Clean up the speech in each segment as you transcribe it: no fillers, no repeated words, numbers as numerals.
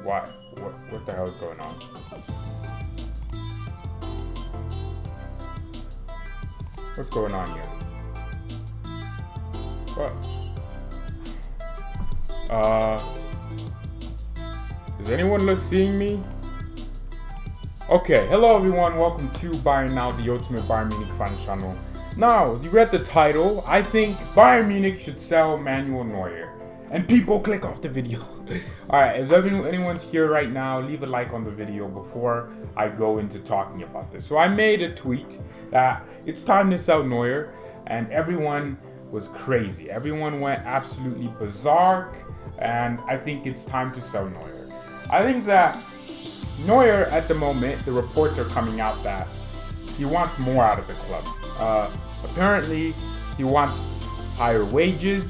What the hell is going on? What's going on here? What? Is anyone seeing me? Okay, hello everyone, welcome to Bayern Now, the ultimate Bayern Munich fan channel. Now, you read the title. I think Bayern Munich should sell Manuel Neuer. And people click off the video. Alright, if anyone's here right now, leave a like on the video before I go into talking about this. So I made a tweet that it's time to sell Neuer, and everyone was crazy. Everyone went absolutely bizarre, and I think it's time to sell Neuer. I think that Neuer, at the moment, the reports are coming out that he wants more out of the club. Apparently, he wants higher wages.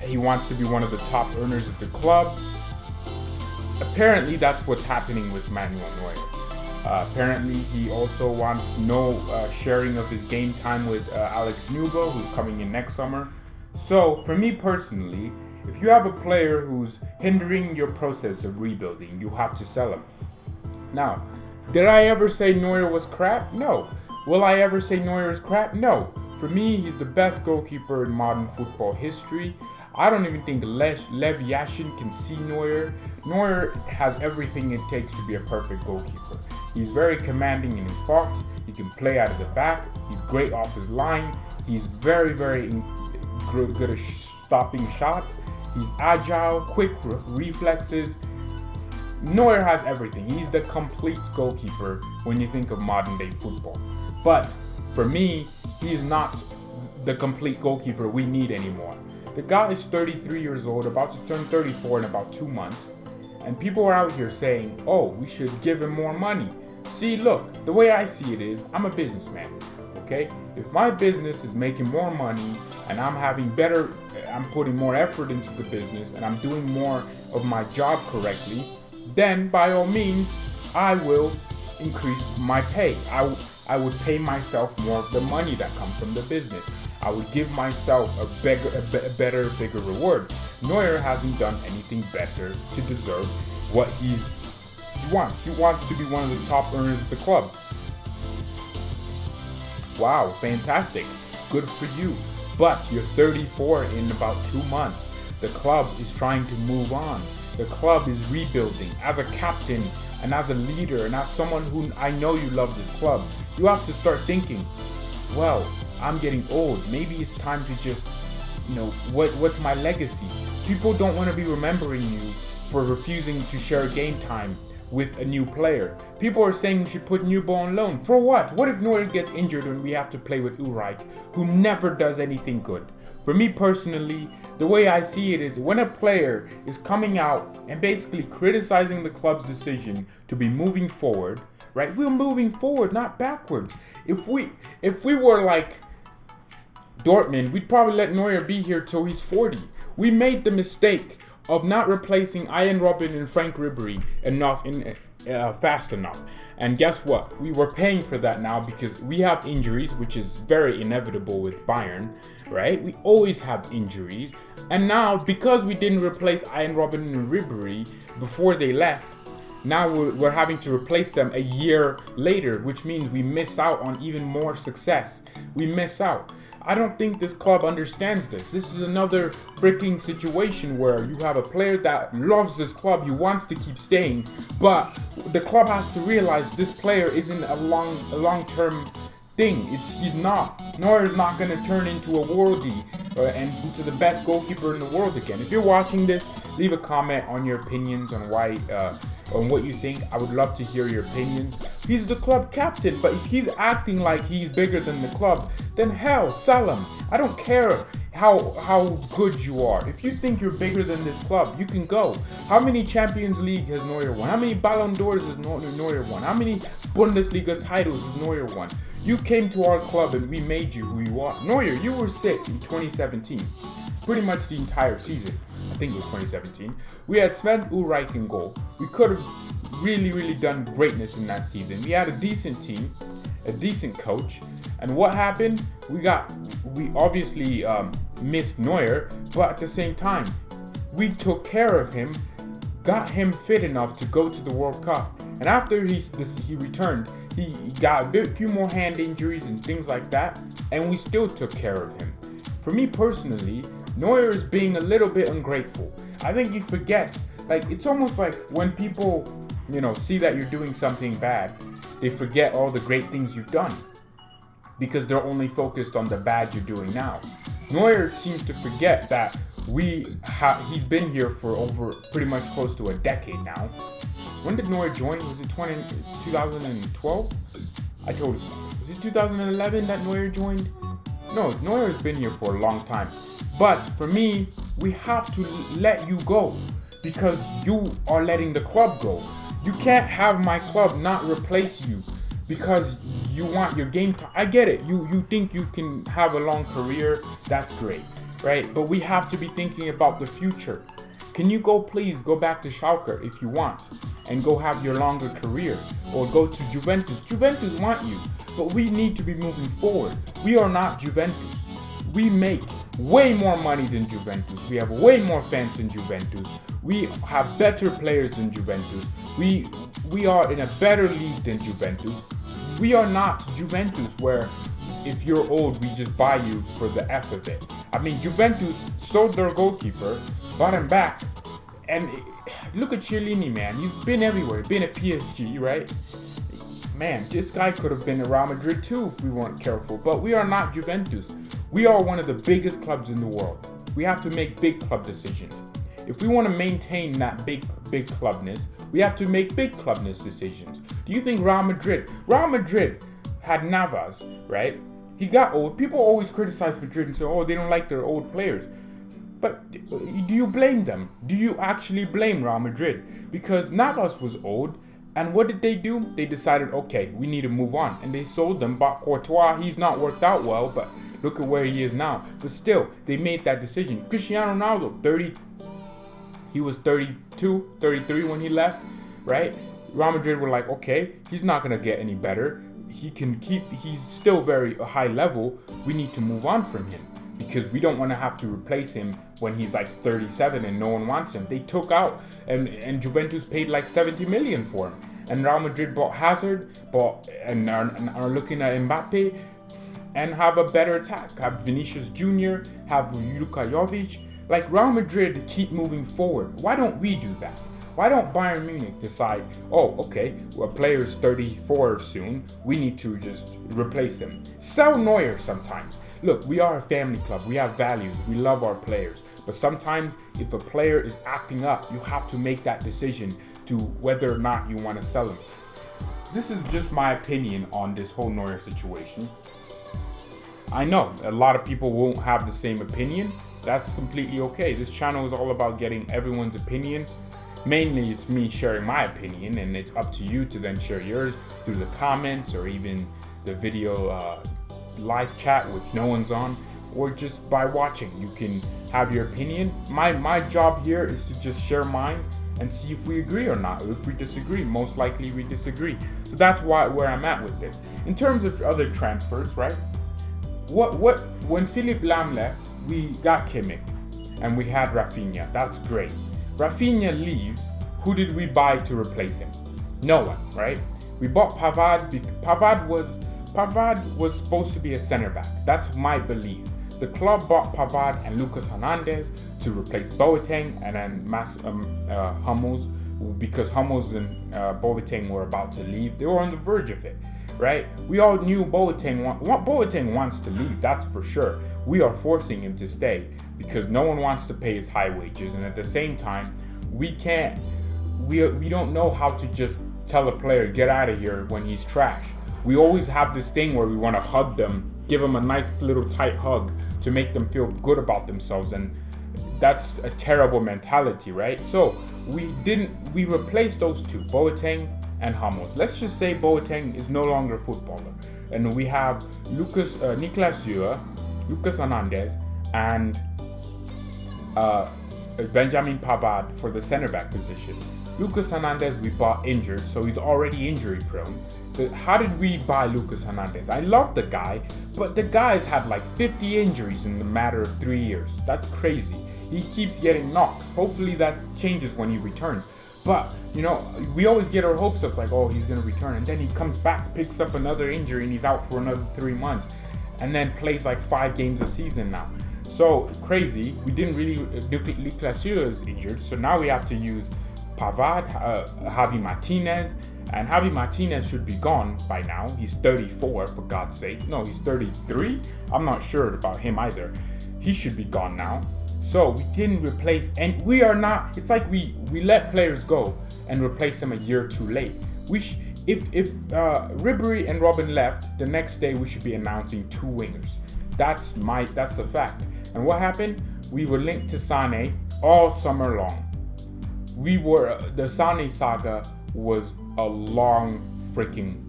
He wants to be one of the top earners of the club. Apparently, that's what's happening with Manuel Neuer. Apparently, he also wants no sharing of his game time with Alex NUBEL, who's coming in next summer. So, for me personally, if you have a player who's hindering your process of rebuilding, you have to sell him. Now, did I ever say Neuer was crap? No. Will I ever say Neuer is crap? No. For me, he's the best goalkeeper in modern football history. I don't even think Lev Yashin can see Neuer. Neuer has everything it takes to be a perfect goalkeeper. He's very commanding in his box. He can play out of the back. He's great off his line. He's very good at stopping shots. He's agile, quick reflexes. Neuer has everything. He's the complete goalkeeper when you think of modern day football. But for me, he is not the complete goalkeeper we need anymore. The guy is 33 years old, about to turn 34 in about 2 months. And people are out here saying, oh, we should give him more money. See, look, the way I see it is, I'm a businessman, okay? If my business is making more money and I'm putting more effort into the business and I'm doing more of my job correctly, then by all means, I will increase my pay. I would pay myself more of the money that comes from the business. I would give myself a bigger reward. Neuer hasn't done anything better to deserve what he wants. He wants to be one of the top earners of the club. Wow, fantastic. Good for you. But you're 34 in about 2 months. The club is trying to move on. The club is rebuilding. As a captain and as a leader and as someone who I know you love this club, you have to start thinking, well, I'm getting old. Maybe it's time to just, what's my legacy? People don't want to be remembering you for refusing to share game time with a new player. People are saying we should put NUBEL on loan. For what? What if Neuer gets injured and we have to play with LEROY, who never does anything good? For me personally, the way I see it is when a player is coming out and basically criticizing the club's decision to be moving forward, right? We're moving forward, not backwards. If we were like Dortmund, we'd probably let Neuer be here till he's 40. We made the mistake of not replacing Arjen Robben and Frank Ribery fast enough. And guess what? We were paying for that now because we have injuries, which is very inevitable with Bayern, right? We always have injuries. And now, because we didn't replace Arjen Robben and Ribery before they left, now we're having to replace them a year later, which means we miss out on even more success. We miss out. I don't think this club understands this. This is another freaking situation where you have a player that loves this club, he wants to keep staying, but the club has to realize this player isn't a long-term thing. He's not. Neuer is not going to turn into a worldie and into the best goalkeeper in the world again. If you're watching this, leave a comment on your opinions on why, on what you think. I would love to hear your opinions. He's the club captain, but if he's acting like he's bigger than the club, then hell, sell him. I don't care how good you are. If you think you're bigger than this club, you can go. How many Champions League has Neuer won? How many Ballon d'Ors has Neuer won? How many Bundesliga titles has Neuer won? You came to our club and we made you who you are. Neuer, you were sick in 2017. Pretty much the entire season. I think it was 2017. We had Sven Ulreich in goal. We could have really done greatness in that season. We had a decent team, a decent coach. And what happened? We obviously missed Neuer, but at the same time, we took care of him got him fit enough to go to the World Cup. And after he returned, he got a few more hand injuries and things like that, and we still took care of him. For me personally, Neuer is being a little bit ungrateful. I think he forgets. Like, it's almost like when people, see that you're doing something bad, they forget all the great things you've done because they're only focused on the bad you're doing now. Neuer seems to forget that he's been here for over pretty much close to a decade now. When did Neuer join? Was it 2012? I told you. Was it 2011 that Neuer joined? No, Neuer has been here for a long time. But for me, we have to let you go because you are letting the club go. You can't have my club not replace you because you want your game time. I get it. You think you can have a long career. That's great, right? But we have to be thinking about the future. Can you please go back to Schalke if you want and go have your longer career, or go to Juventus. Juventus want you, but we need to be moving forward. We are not Juventus. We make way more money than Juventus. We have way more fans than Juventus. We have better players than Juventus. We are in a better league than Juventus. We are not Juventus where if you're old, we just buy you for the F of it. I mean, Juventus sold their goalkeeper, bought him back, and look at Chiellini, man. He's been everywhere. He's been at PSG, right? Man, this guy could have been at Real Madrid too if we weren't careful. But we are not Juventus. We are one of the biggest clubs in the world. We have to make big club decisions. If we want to maintain that big clubness, we have to make big clubness decisions. Do you think Real Madrid had Navas, right? He got old. People always criticize Madrid and say, oh, they don't like their old players. But do you blame them? Do you actually blame Real Madrid? Because Navas was old, and what did they do? They decided, okay, we need to move on. And they sold them, bought Courtois. He's not worked out well, but look at where he is now. But still, they made that decision. Cristiano Ronaldo, he was 32, 33 when he left, right? Real Madrid were like, okay, he's not going to get any better. He's still very high level. We need to move on from him because we don't want to have to replace him when he's like 37 and no one wants him. They took out and Juventus paid like 70 million for him. And Real Madrid bought Hazard, and are looking at Mbappe and have a better attack. Have Vinicius Jr., have Luka Jovic. Like, Real Madrid keep moving forward. Why don't we do that? Why don't Bayern Munich decide, oh, okay, well, a player's 34 soon, we need to just replace him. Sell Neuer sometimes. Look, we are a family club. We have values. We love our players. But sometimes if a player is acting up, you have to make that decision to whether or not you want to sell him. This is just my opinion on this whole Neuer situation. I know a lot of people won't have the same opinion. That's completely okay. This channel is all about getting everyone's opinion. Mainly it's me sharing my opinion, and it's up to you to then share yours through the comments or even the video live chat, which no one's on, or just by watching. You can have your opinion. My job here is to just share mine and see if we agree or not. If we disagree, most likely we disagree. So that's where I'm at with this. In terms of other transfers, right? When Philipp Lahm left, we got Kimmich and we had Rafinha. That's great. Rafinha leaves. Who did we buy to replace him? No one, right? We bought Pavard. Pavard was supposed to be a center back. That's my belief. The club bought Pavard and Lucas Hernandez to replace Boateng and then Hummels, because Hummels and Boateng were about to leave. They were on the verge of it, right? We all knew Boateng wants to leave, that's for sure. We are forcing him to stay because no one wants to pay his high wages, and at the same time, we don't know how to just tell a player, get out of here when he's trash. We always have this thing where we want to hug them, give them a nice little tight hug to make them feel good about themselves, and that's a terrible mentality, right? So we replaced those two, Boateng and Hummels. Let's just say Boateng is no longer a footballer, and we have Niklas Süle, Lucas Hernandez, and Benjamin Pavard for the center back position. Lucas Hernandez we bought injured, so he's already injury prone. But how did we buy Lucas Hernandez? I love the guy, but the guy's had like 50 injuries in the matter of 3 years. That's crazy. He keeps getting knocked. Hopefully that changes when he returns. But, you know, we always get our hopes up like, oh, he's going to return. And then he comes back, picks up another injury, and he's out for another 3 months. And then plays like 5 games a season now. So, crazy. We didn't really, Leclerc is injured. So now we have to use Pavard, Javi Martinez. And Javi Martinez should be gone by now. He's 34, for God's sake. No, he's 33? I'm not sure about him either. He should be gone now. So we didn't replace, and we are not, it's like we let players go and replace them a year too late. If Ribery and Robin left, the next day we should be announcing 2 wingers. That's the fact. And what happened? We were linked to SANE all summer long. The SANE saga was a long freaking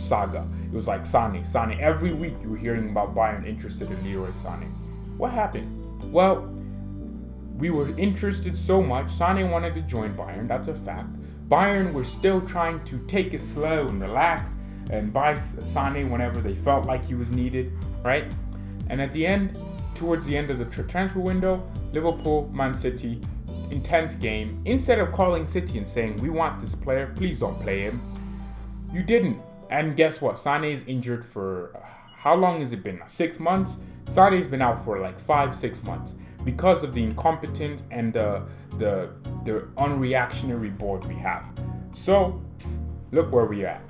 saga. It was like SANE. Every week you were hearing about Bayern interested in Leroy SANE. What happened? Well, we were interested so much. SANE wanted to join Bayern, that's a fact. Bayern were still trying to take it slow and relax and buy SANE whenever they felt like he was needed, right? And at the end, towards the end of the transfer window, Liverpool, Man City, intense game. Instead of calling City and saying, we want this player, please don't play him, you didn't. And guess what? SANE is injured for, how long has it been? 6 months? SANE's been out for like 5-6 months. Because of the incompetence and the unreactionary board we have. So, look where we're at.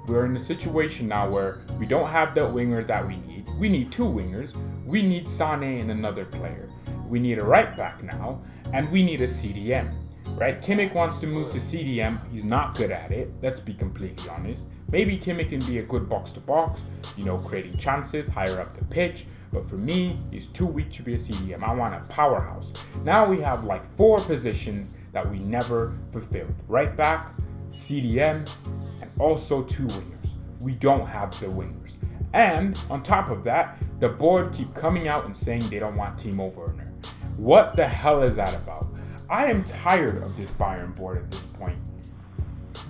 We're in a situation now where we don't have the wingers that we need. We need 2 wingers. We need SANE and another player. We need a right back now, and we need a CDM. Right? Kimmich wants to move to CDM. He's not good at it. Let's be completely honest. Maybe Kimmich can be a good box-to-box, creating chances, higher up the pitch. But for me, he's too weak to be a CDM. I want a powerhouse. Now we have like 4 positions that we never fulfilled. Right back, CDM, and also 2 wingers. We don't have the wingers. And on top of that, the board keep coming out and saying they don't want Timo Werner. What the hell is that about? I am tired of this Bayern board at this point.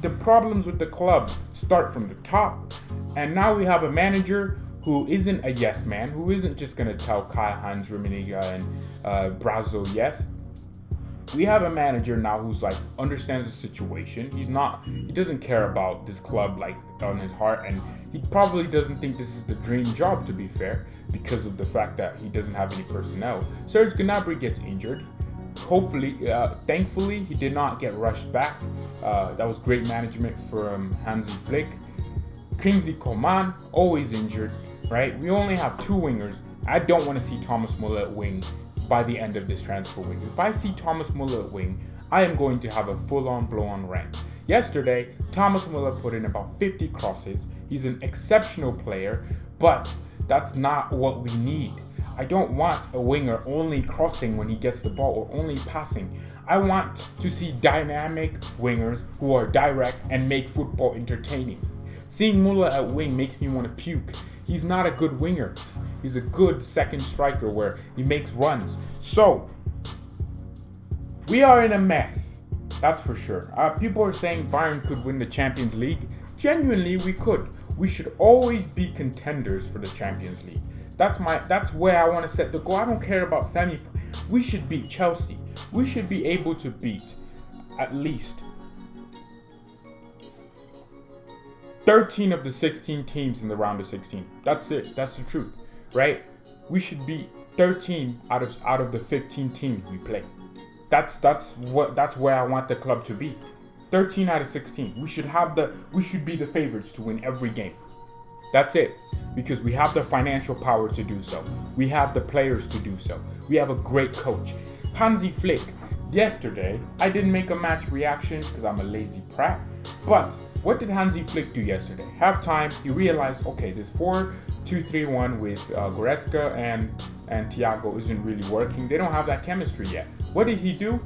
The problems with the club start from the top, and now we have a manager who isn't a yes man, who isn't just going to tell Kai-Heinz Rummenigge and Brazil yes. We have a manager now who's like understands the situation. He doesn't care about this club like on his heart, and he probably doesn't think this is the dream job, to be fair, because of the fact that he doesn't have any personnel. Serge Gnabry gets injured. Hopefully, thankfully, he did not get rushed back. That was great management from Hansi Flick. Kingsley Coman, always injured, right? We only have 2 wingers. I don't want to see Thomas Muller at wing by the end of this transfer window. If I see Thomas Muller at wing, I am going to have a full-on blow-on rant. Yesterday, Thomas Muller put in about 50 crosses. He's an exceptional player, but that's not what we need. I don't want a winger only crossing when he gets the ball or only passing. I want to see dynamic wingers who are direct and make football entertaining. Seeing Muller at wing makes me want to puke. He's not a good winger. He's a good second striker where he makes runs. So, we are in a mess. That's for sure. People are saying Bayern could win the Champions League. Genuinely, we could. We should always be contenders for the Champions League. That's where I want to set the goal. I don't care about semi. We should beat Chelsea. We should be able to beat at least 13 of the 16 teams in the round of 16. That's it. That's the truth, right? We should beat 13 out of the 15 teams we play. That's where I want the club to be. 13 out of 16. We should be the favorites to win every game. That's it. Because we have the financial power to do so. We have the players to do so. We have a great coach. Hansi Flick. Yesterday, I didn't make a match reaction because I'm a lazy prat. But what did Hansi Flick do yesterday? Halftime, he realized, okay, this 4-2-3-1 with Goretzka and Thiago isn't really working. They don't have that chemistry yet. What did he do?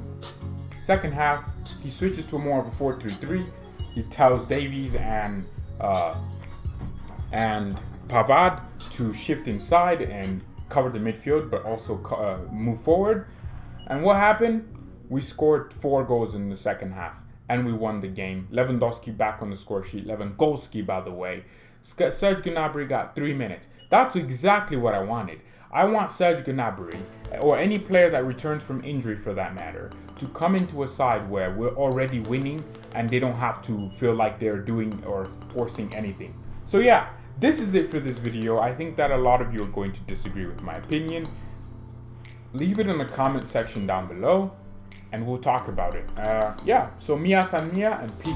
Second half, he switches to more of a 4-3-3. He tells Davies and Pavard to shift inside and cover the midfield, but also move forward. And what happened? We scored 4 goals in the second half, and we won the game. Lewandowski back on the score sheet. Lewandowski, by the way. Serge Gnabry got 3 minutes. That's exactly what I wanted. I want Serge Gnabry, or any player that returns from injury for that matter, to come into a side where we're already winning and they don't have to feel like they're doing or forcing anything. So yeah, this is it for this video. I think that a lot of you are going to disagree with my opinion. Leave it in the comment section down below and we'll talk about it. Yeah, so mia san mia and peace.